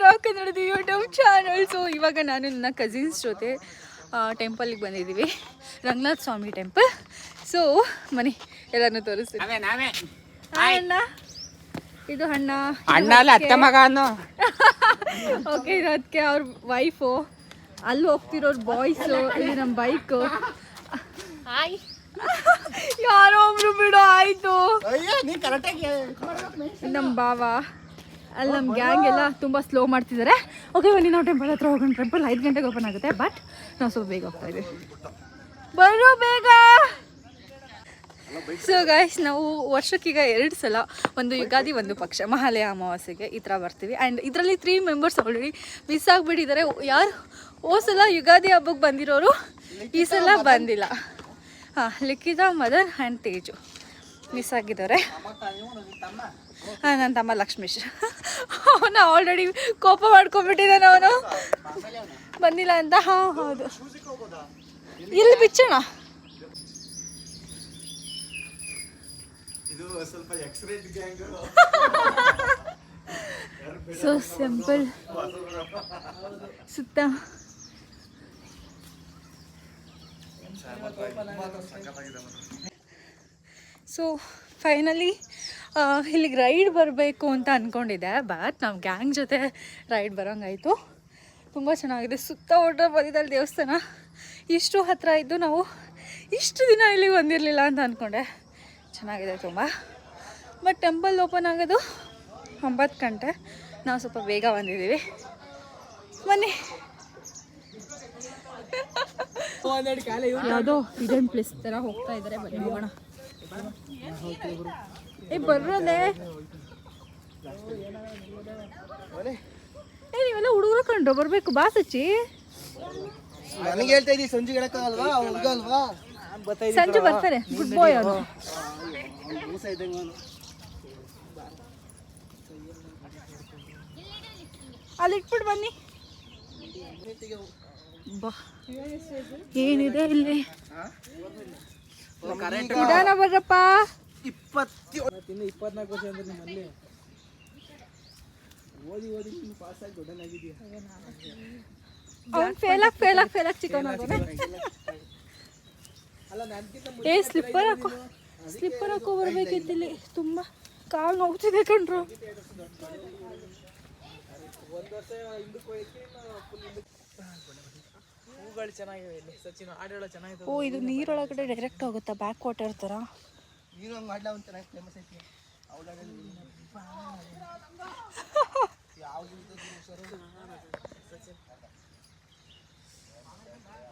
Rock ಕನ್ನಡದ YouTube channel. So ಇವಾಗ ನಾನು ನನ್ನ ಕಸಿನ್ಸ್ ಜೊತೆ ಟೆಂಪಲ್ಗೆ ಬಂದಿದ್ದೀವಿ, ರಂಗನಾಥ ಸ್ವಾಮಿ ಟೆಂಪಲ್. ಸೊ ಬನ್ನಿ ಎಲ್ಲರನ್ನೂ ತೋರಿಸ್ತೀನಿ. ಅಣ್ಣ, ಇದು ಅಣ್ಣ, ಅತ್ತೆ ಮಗ ಅನ್ನೋ. ಓಕೆ, ಇದು ಅದಕ್ಕೆ ಅವ್ರ ವೈಫು, ಅಲ್ಲಿ ಹೋಗ್ತಿರೋರು ಬಾಯ್ಸು, ಇಲ್ಲಿ ನಮ್ಮ ಬೈಕು. ಯಾರೋ ಒಬ್ರು ಬಿಡು ಆಯ್ತು. ನಮ್ಮ ಬಾವ, ಅಲ್ಲಿ ನಮ್ಮ ಗ್ಯಾಂಗ್ ಎಲ್ಲ ತುಂಬ ಸ್ಲೋ ಮಾಡ್ತಿದ್ದಾರೆ. ಓಕೆ ಬನ್ನಿ ನಾವು ಟೆಂಪಲ್ ಹತ್ರ ಹೋಗೋಣ. ಟೆಂಪಲ್ 5 ಗಂಟೆಗೆ ಓಪನ್ ಆಗುತ್ತೆ, ಬಟ್ ನಾವು ಸ್ವಲ್ಪ ಬೇಗ ಹೋಗ್ತಾ ಇದ್ದೀವಿ. ಬರೋ ಬೇಗ. ಸೊ ಗೈಸ್, ನಾವು ವರ್ಷಕ್ಕೀಗ 2 ಸಲ, ಒಂದು ಯುಗಾದಿ ಒಂದು ಪಕ್ಷ ಮಹಾಲಯ ಅಮಾವಾಸ್ಯೆಗೆ ಈ ಥರ ಬರ್ತೀವಿ. ಆ್ಯಂಡ್ ಇದರಲ್ಲಿ 3 ಮೆಂಬರ್ಸ್ ಆಲ್ರೆಡಿ ಮಿಸ್ ಆಗಿಬಿಟ್ಟಿದ್ದಾರೆ. ಯಾರು ಸಲ ಯುಗಾದಿ ಹಬ್ಬಕ್ಕೆ ಬಂದಿರೋರು ಈ ಸಲ ಬಂದಿಲ್ಲ. ಲಿಖಿತ, ಮದನ್ ಆ್ಯಂಡ್ ತೇಜು ಮಿಸ್ ಆಗಿದ್ದಾರೆ. ನನ್ನ ತಮ್ಮ ಲಕ್ಷ್ಮೀಶ್, ಅವನು ಆಲ್ರೆಡಿ ಕೋಪ ಮಾಡ್ಕೊಂಡ್ಬಿಟ್ಟಿದ್ದಾನೆ, ಅವನು ಬಂದಿಲ್ಲ ಅಂತ. ಹೌದು, ಇಲ್ಲಿ ಬಿಚ್ಚೋಣ. ಸೊ ಸಿಂಪಲ್ ಸುತ್ತ ಸೊ ಫೈನಲಿ ಇಲ್ಲಿಗೆ ರೈಡ್ ಬರಬೇಕು ಅಂತ ಅಂದ್ಕೊಂಡಿದ್ದೆ, ಬಟ್ ನಾವು ಗ್ಯಾಂಗ್ ಜೊತೆ ರೈಡ್ ಬರೋಂಗಾಯಿತು. ತುಂಬ ಚೆನ್ನಾಗಿದೆ. ಸುತ್ತ ಹೊರಟ ಬಂದಿದ್ದಲ್ಲಿ ದೇವಸ್ಥಾನ ಇಷ್ಟು ಹತ್ತಿರ ಇದ್ದು ನಾವು ಇಷ್ಟು ದಿನ ಇಲ್ಲಿಗೆ ಬಂದಿರಲಿಲ್ಲ ಅಂತ ಅಂದ್ಕೊಂಡೆ. ಚೆನ್ನಾಗಿದೆ ತುಂಬ. ಬಟ್ ಟೆಂಪಲ್ ಓಪನ್ ಆಗೋದು 9 ಗಂಟೆ, ನಾವು ಸ್ವಲ್ಪ ಬೇಗ ಬಂದಿದ್ದೀವಿ. ಬನ್ನಿ. ಯಾವುದೋ ಇದನ್ ಪ್ಲೇಸ್ ಥರ ಹೋಗ್ತಾ ಇದ್ದಾರೆ, ಬನ್ನಿ ಹೋಗೋಣ. ಬರ್ರಲ್ಲೇ ನೀವೆಲ್ಲ ಹುಡುಗರು ಕಂಡ್ರು ಬರಬೇಕು. ಬಾ ಸಚ್ಚಿ, ನನಗೆ ಹೇಳ್ತಾ ಇದ್ದೀವಿ ಸಂಜೆ ಹೇಳಕ್ಕಾಗಲ್ವಾ? ಹುಡುಗ ಅಲ್ವಾ? ಸಂಜೆ ಬರ್ತಾರೆ. ಗುಡ್ ಬಾಯ್ ಅವನು. ಅಲ್ಲಿ ಇಟ್ಬಿಟ್ಟು ಬನ್ನಿ. ಬಾ, ಏನಿದೆ ಇಲ್ಲಿ? ನಿಧಾನ ಬರ್ರಪ್ಪ. 24 ವರ್ಷ ಅಂದ್ರೆ ನಿಮ್ಮಲ್ಲಿ ಓದಿ ಪಾಸ್ ಆಗಿ ದೊಡ್ಡನಾಗಿದ್ದೀಯ. ಅವ್ನು ಫೇಲ್ ಆಗಿ ಚಿಕನ್ ಆಗೋನೆ. ಸ್ಲಿಪ್ಪರ್ ಹಾಕೋ ಬರ್ಬೇಕಿತ್ತು. ಇಲ್ಲಿ ತುಂಬ ಕಾಲು ನೋಡ್ತಿದೆ ಕಣ್ರು. ಹೂಗಳು ಚೆನ್ನಾಗಿವೆ ಇಲ್ಲಿ. ಸಚಿನ್ ಆಡೋಳ ಚೆನ್ನಾಗಿದೆ. ಓ, ಇದು ನೀರೊಳಗಡೆ ಡೈರೆಕ್ಟ್ ಹೋಗುತ್ತಾ? ಬ್ಯಾಕ್ ವಾಟರ್ ಥರ. ನೀನು ಹಂಗೆ ಮಾಡ್ಲಾ ಅಂತ ಚೆನ್ನಾಗಿ ಫೇಮಸ್ ಐತಿ.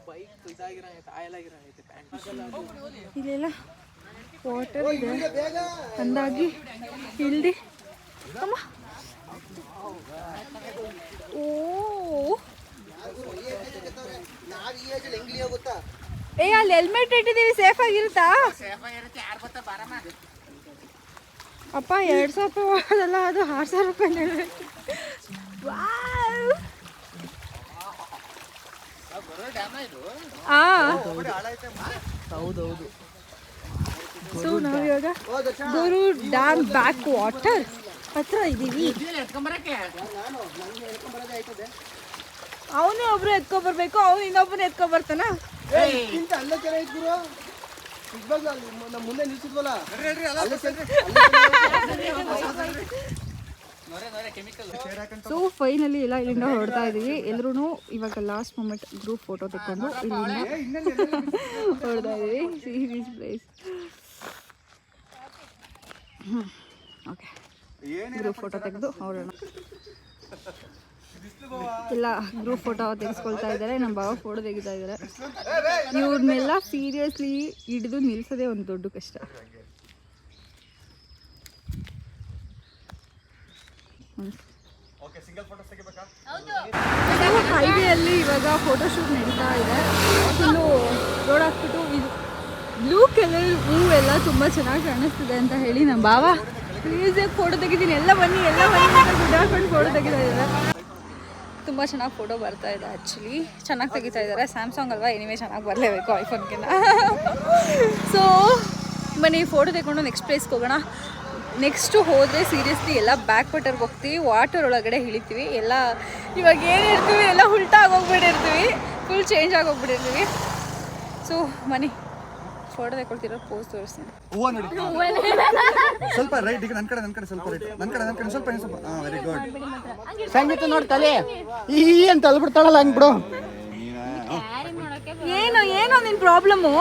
ಬೈಕ್ ಇದಾಗಿರೋ ಆಯಲಾಗಿರೋ ಇಲ್ಲೆಲ್ಲ ವಾಟರ್ ಇದೆ ಅಂದಾಗಿ. ಇಲ್ಲಿ ಓ, ಅಲ್ಲಿ ಹೆಲ್ಮೆಟ್ ಇಟ್ಟಿದ್ದೀವಿ, ಸೇಫ್ ಆಗಿರುತ್ತಾ? ಅಪ್ಪ 2,000 ರೂಪಾಯಿ ಅದಲ್ಲ, ಅದು 6,000 ರೂಪಾಯಿ. ಹೌದೌದು. ಸೊ ನಾವಿವಾಗ ಗುರು ಡ್ಯಾಮ್ ಬ್ಯಾಕ್ ವಾಟರ್ ಹತ್ರ ಇದ್ದೀವಿ. ಅವನು ಒಬ್ರು ಎತ್ಕೊಬರ್ಬೇಕು, ಅವನು ಇನ್ನೊಬ್ಬನ ಎತ್ಕೊಬರ್ತಾನ. ಅಲ್ಲೇ ಚೆನ್ನಾಗಿತ್ತು ಗುರು. ನಮ್ಮ ಮುಂದೆ ನಿಲ್ಸಿದ್ವಲ್ಲ. ಸೊ ಫೈನಲಿ ಎಲ್ಲ ಇಲ್ಲಿಂದ ಹೊರಡ್ತಾ ಇದೀವಿ. ಎಲ್ಲರೂ ಇವಾಗ ಲಾಸ್ಟ್ ಮೂಮೆಂಟ್ ಗ್ರೂಪ್ ಫೋಟೋ ತೆಕ್ಕೊಂಡು ಇಲ್ಲಿಂದ ಹೊರಡ್ತಾ ಇದೀವಿ. Series place. Okay, group photo ತೆಗೆದು ಹೊರಡೋಣ. ಎಲ್ಲ ಗ್ರೂಪ್ ಫೋಟೋ ತೆಗೆಸ್ಕೊಳ್ತಾ ಇದ್ದಾರೆ. ನಮ್ಮ ಬಾವ ಫೋಟೋ ತೆಗಿತಾ ಇದ್ದಾರೆ. ಇವ್ರನ್ನೆಲ್ಲ ಸೀರಿಯಸ್ಲಿ ಹಿಡಿದು ನಿಲ್ಸೋದೇ ಒಂದು ದೊಡ್ಡ ಕಷ್ಟ. ಹೈವೇಯಲ್ಲಿ ಇವಾಗ ಫೋಟೋಶೂಟ್ ನಡೀತಾ ಇದೆ. ಫುಲ್ಲು ರೋಡ್ ಹಾಕ್ಬಿಟ್ಟು ಇದು ಬ್ಲೂ ಕಲರ್ ಹೂವೆಲ್ಲ ತುಂಬ ಚೆನ್ನಾಗಿ ಕಾಣಿಸ್ತಿದೆ ಅಂತ ಹೇಳಿ ನಮ್ಮ ಬಾವ ಪ್ಲೀಸಾಗಿ ಫೋಟೋ ತೆಗಿತೀನಿ, ಎಲ್ಲ ಬನ್ನಿ ಅಂತ ಗುಡ್ಡಾಕೊಂಡು ಫೋಟೋ ತೆಗಿತಾ ಇದ್ದಾರೆ. ತುಂಬ ಚೆನ್ನಾಗಿ ಫೋಟೋ ಬರ್ತಾ ಇದೆ. ಆ್ಯಕ್ಚುಲಿ ಚೆನ್ನಾಗಿ ತೆಗಿತಾ ಇದ್ದಾರೆ. ಸ್ಯಾಮ್ಸಂಗ್ ಅಲ್ವಾ, ಎನಿವೇ ಚೆನ್ನಾಗಿ ಬರಲೇಬೇಕು ಐಫೋನ್ಗಿಂತ. ಸೊ ಬನ್ನಿ ಫೋಟೋ ತೆಗೊಂಡು ನೆಕ್ಸ್ಟ್ ಪ್ಲೇಸ್ಗೆ ಹೋಗೋಣ. ನೆಕ್ಸ್ಟು ಹೋದರೆ ಸೀರಿಯಸ್ಲಿ ಎಲ್ಲ ಬ್ಯಾಕ್ ವಾಟರ್ಗೆ ಹೋಗ್ತೀವಿ, ವಾಟರ್ ಒಳಗಡೆ ಇಳಿತೀವಿ. ಎಲ್ಲ ಇವಾಗ ಏನು ಇರ್ತೀವಿ ಎಲ್ಲ ಉಲ್ಟಾ ಆಗೋಗ್ಬಿಟ್ಟಿರ್ತೀವಿ, ಫುಲ್ ಚೇಂಜ್ ಆಗೋಗ್ಬಿಟ್ಟಿರ್ತೀವಿ. ಸೊ ಮನಿ ಫೋಟೋ ತಗೊಳ್ತಿರೋ ಪೋಸ್ ತೋರಿಸ್ತೀನಿ. ಹೂವ ನೋಡಿ ಸ್ವಲ್ಪ ರೈಟ್ ಈಗ ನನ್ನ ಕಡೆ ಸ್ವಲ್ಪ ರೈಟ್ ನನ್ನ ಕಡೆ ಸ್ವಲ್ಪ ಹಾಂ ವೆರಿ ಗುಡ್. ಸಂಗೀತ ನೋಡಿ ತಲೆ ಈ ಅಂತ ಅಲ್ಬಿಡ್ತಾಳಲ್ಲ ಹಂಗೆ ಬಿಡು. ಏನು ನಿನ್ನ ಪ್ರಾಬ್ಲಮ್ಮು?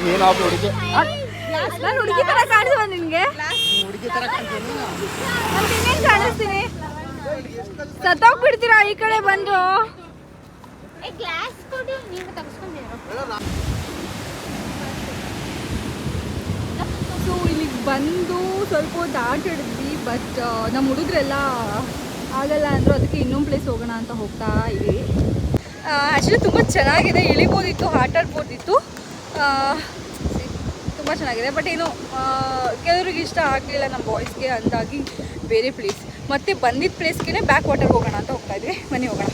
ನೀನೊಬ್ಬ ಹುಡುಗಿ, ನಾನು ಹುಡುಗಿ ಥರ ಕಾಣಿಸುವ ನಿನಗೆ? ಹುಡುಗಿ ಥರ ಕಾಣ್ತೀನಿ. ಇನ್ನೇನು ಕಾಣಿಸ್ತೀನಿ? ಸತ್ತೋಗ್ಬಿಡ್ತೀರಾ ಈ ಕಡೆ ಬಂದು. ಸೊ ಇಲ್ಲಿಗೆ ಬಂದು ಸ್ವಲ್ಪ ಹೊತ್ತು ಆಟ ಆಡಿದ್ವಿ. ಬಟ್ ನಮ್ಮ ಹುಡುಗರೆಲ್ಲ ಆಗಲ್ಲ ಅಂದರು, ಅದಕ್ಕೆ ಇನ್ನೊಂದು ಪ್ಲೇಸ್ ಹೋಗೋಣ ಅಂತ ಹೋಗ್ತಾ ಇದ್ವಿ. ಆ್ಯಕ್ಚುಲಿ ತುಂಬ ಚೆನ್ನಾಗಿದೆ, ಇಳಿಬೋದಿತ್ತು, ಆಟ ಆಡ್ಬೋದಿತ್ತು, ತುಂಬ ಚೆನ್ನಾಗಿದೆ. ಬಟ್ ಏನು ಕೆಲವ್ರಿಗೆ ಇಷ್ಟ ಆಗಲಿಲ್ಲ ನಮ್ಮ ಬಾಯ್ಸ್ಗೆ, ಅಂದಾಗಿ ಬೇರೆ ಪ್ಲೇಸ್ ಮತ್ತೆ ಬಂದಿದ್ದ ಪ್ಲೇಸ್ಗೆ ಬ್ಯಾಕ್ ವಾಟರ್ಗೆ ಹೋಗೋಣ ಅಂತ ಹೋಗ್ತಾ ಇದ್ವಿ. ಬನ್ನಿ ಹೋಗೋಣ.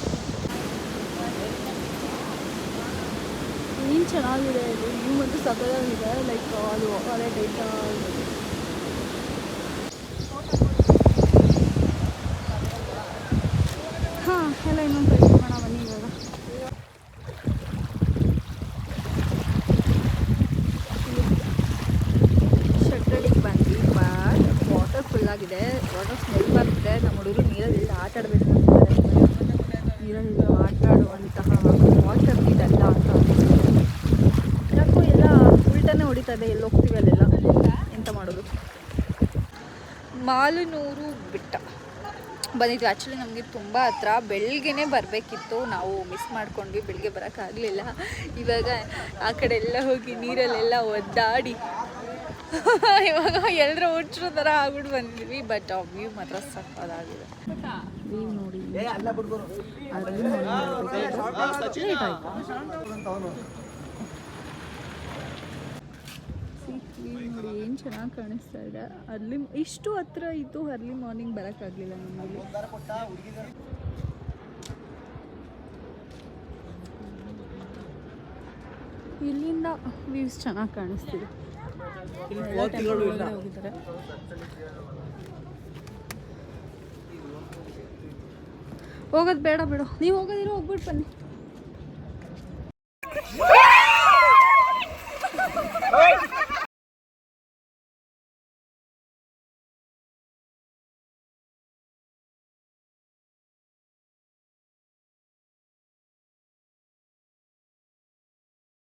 ಏನು ಚೆನ್ನಾಗಿದೆ ಇದು, ನೀವು ಮತ್ತು ಸಕಲಾಗಿದೆ. ಲೈಕ್ ಅದು ಅದೇ ಡೇಟಾ ಹಾಂ ಎಲ್ಲ ಇನ್ನೊಂದು ಪ್ಲೇಸ್ ಹೋಗೋಣ ಬನ್ನಿ. ಇವಾಗ ಶಟ್ರಡಿಗೆ ಬಂದ್ವಿ. ಬಟ್ ವಾಟರ್ ಫುಲ್ಲಾಗಿದೆ, ವಾಟರ್ ಸ್ಮೆಲ್ ಬರ್ತಿದೆ. ನಮ್ಮ ಹುಡುಗರು ನೀರಲ್ಲಿ ಆಟ ಆಡಬೇಕು ಅಂತಾರೆ, ನೀರಲ್ಲಿ ಆಟ ಆಡುವಂತಹ ವಾಟರ್ ಇದಲ್ಲ ಅಂತ. ಯಾಕೋ ಎಲ್ಲ ಉಲ್ಟನೇ ಹೊಡಿತದೆ, ಎಲ್ಲಿ ಹೋಗ್ತೀವಿ ಅಲ್ಲೆಲ್ಲ. ಎಂತ ಮಾಡೋದು? ಮಾಲನೂರು ಬೆಟ್ಟ ಬಂದಿದ್ವಿ. ಆ್ಯಕ್ಚುಲಿ ನಮಗೆ ತುಂಬ ಹತ್ರ, ಬೆಳಗ್ಗೆನೇ ಬರಬೇಕಿತ್ತು, ನಾವು ಮಿಸ್ ಮಾಡ್ಕೊಂಡ್ವಿ, ಬೆಳಗ್ಗೆ ಬರೋಕ್ಕಾಗಲಿಲ್ಲ. ಇವಾಗ ಆ ಕಡೆ ಎಲ್ಲ ಹೋಗಿ ನೀರಲ್ಲೆಲ್ಲ ಒದ್ದಾಡಿ ಇವಾಗ ಎಲ್ಲರೂ ಹುಚ್ಚರು ಥರ ಆಗ್ಬಿಟ್ಟು ಬಂದಿದ್ವಿ. ಬಟ್ ವ್ಯೂ ಮಾತ್ರ ಸಕ್ಕತ್ತಾಗಿದೆ. ವ್ಯೂ ನೋಡಿ, ನೋಡಿ ಏನು ಚೆನ್ನಾಗಿ ಕಾಣಿಸ್ತಾ ಇದೆ. ಅರ್ಲಿ ಇಷ್ಟು ಹತ್ರ ಇತ್ತು, ಅರ್ಲಿ ಮಾರ್ನಿಂಗ್ ಬರೋಕ್ಕಾಗಲಿಲ್ಲ ನಮ್ಮಲ್ಲಿ. ಇಲ್ಲಿಂದ ವ್ಯೂಸ್ ಚೆನ್ನಾಗಿ ಕಾಣಿಸ್ತಿದೆ. ಹೋಗಿದ್ದಾರೆ. ಹೋಗೋದು ಬೇಡ ಬಿಡು, ನೀವು ಹೋಗೋದಿರೋ ಹೋಗ್ಬಿಟ್ಟು ಬನ್ನಿ.